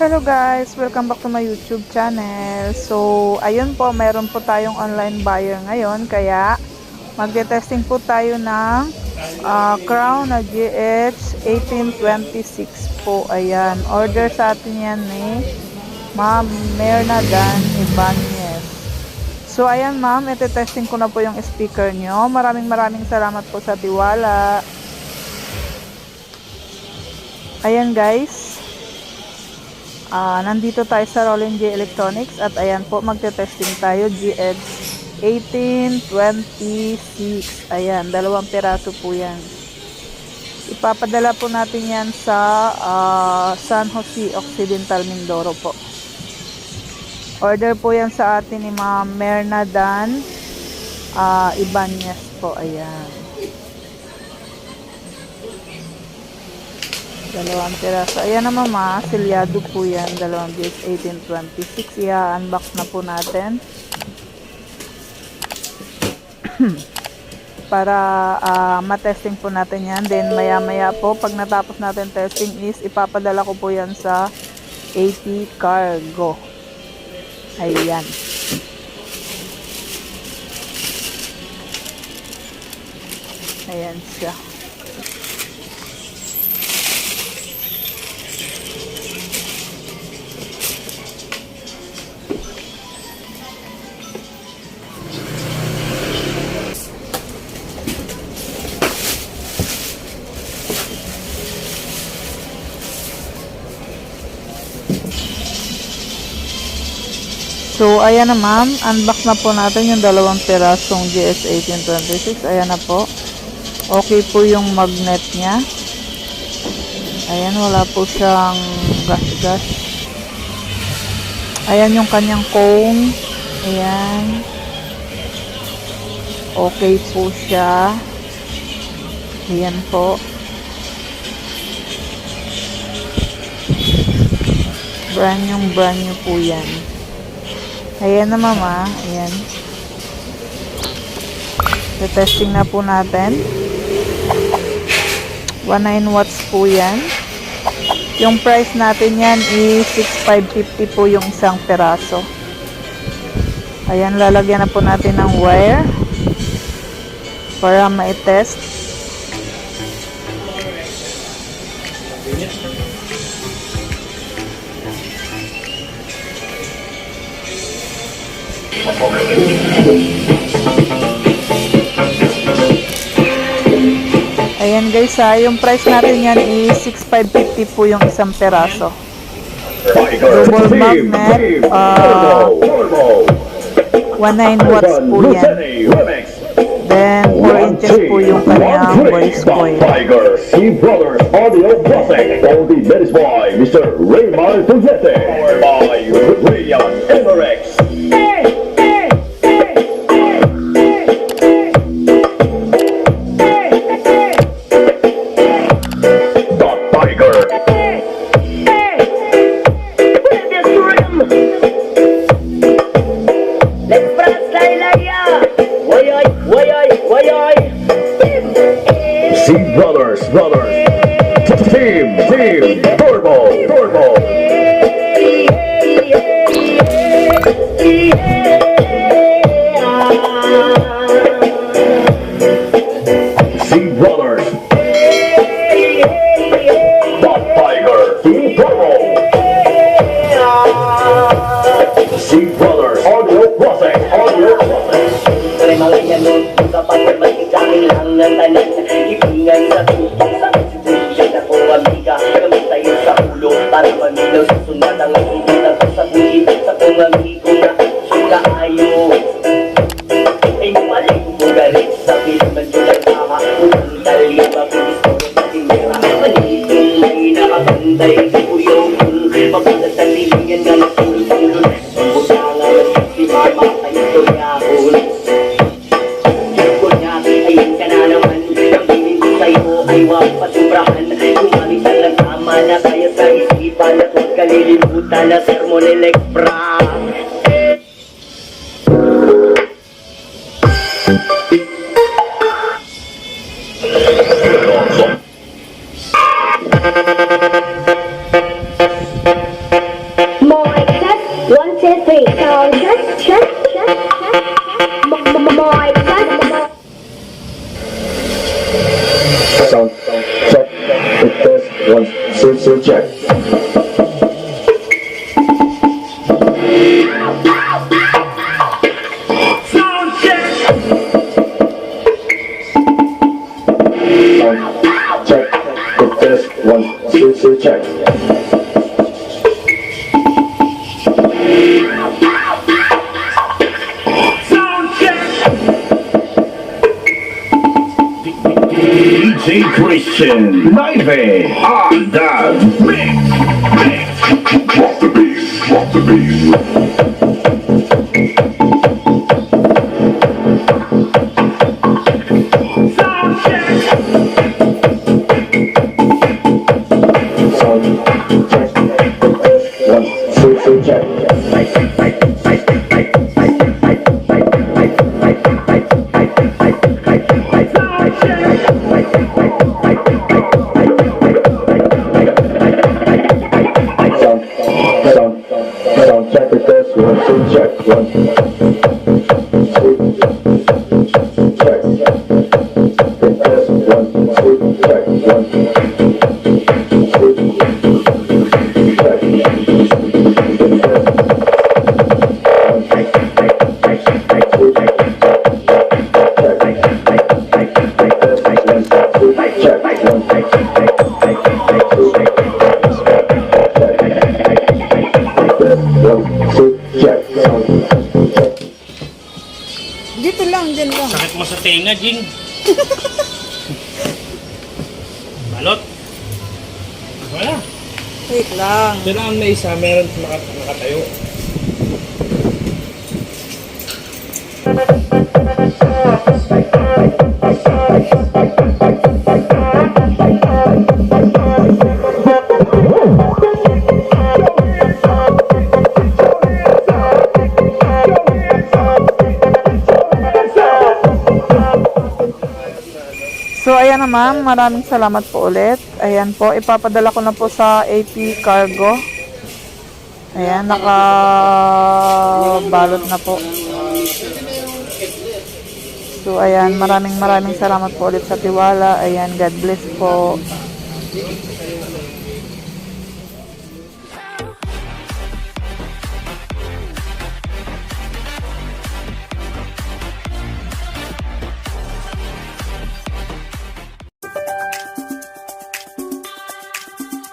Hello guys! Welcome back to my YouTube channel. So, ayun po, meron po tayong online buyer ngayon. Kaya, magte-testing po tayo ng Crown na GH1826 po. Ayan. Order sa atin yan ni Ma'am Mernadan Ibanez. So, ayan ma'am, ite-testing ko na po yung speaker nyo. Maraming salamat po sa tiwala. Ayan guys. Nandito tayo sa Roland J Electronics at ayan po, magte-testing tayo GH1826. Ayan, 2 piraso po yan. Ipapadala po natin yan sa San Jose Occidental Mindoro po. Order po yan sa atin ni Ma'am Mernadan Ibanez po. Ayan, 2 piraso. Ayan na mama, silyado po yan, 2 GH1826. I-unbox na po natin para matesting po natin yan. Then maya po, pag natapos natin testing is ipapadala ko po yan sa AP Cargo. Ayan. Ayan siya. So, ayan na ma'am, unbox na po natin yung 2 pirasong GH1826. Ayan na po. Okay po yung magnet niya. Ayan, wala po siyang gas-gas. Ayan yung kanyang cone. Ayan. Okay po siya. Ayan po. Brand new po yan. Ayan na mama, ayan. Testing na po natin. 19 watts po yan. Yung price natin yan is 6,550 po yung isang peraso. Ayan, lalagyan na po natin ng wire para ma-test. Ayan guys, yung price natin yan is 6,550 po yung isang peraso. Double magnet, 19 watts po yan. Then 4 inches po yung kanyang voice coil. Brothers Audio Classic, only managed by Mr. Raymar Tujete, by Rayan Emirates. Team, Turbo. ganon. Kung kapag magiging lang ng tanan, ibingan sa tuto sa institusyon ako amiga. Gamit tayo sa ulo para maminaw sa sunod ang ikitan ko sa buhit sa kong amigo na suka ayo. Ay mali ko galit sa bilman yun ang tama. Unang dali mabilis ko sa tingera. Manitong may nakabantay sa kuyaw kong mabasa sa lilingan na nagsulong. Butangan at si mama sa istoryahon. Ko niya, ayun ka na naman. Ang bilin ko sa'yo ay wag pasubrahan. Kumamitan lang tama na kaya sa isipan at huwag kalilimutan na sermon elektra. Mic test, 1, 2, 3. Sound check, check, check, check. Mic test. Sound check. Test 1, 2, check. Sound check! Sound check. Test 1, 2, check. Sound check! DJ Christian live on the mix. Drop the bass, drop the bass. Sound check! Sound check. One, two, check. Sound check the test. 1, 2, check. 1, 2, check. The test. 1, 2, check. 1, 2, check. The test. Dito lang, dyan lang. Sakit mo sa tenga, Jing. Balot. Wala. Wait lang. Kailangan may isa, meron nakatayo. So, ayan naman. Maraming salamat po ulit. Ayan po. Ipapadala ko na po sa AP Cargo. Ayan. Nakabalot na po. So, ayan. Maraming salamat po ulit sa tiwala. Ayan. God bless po.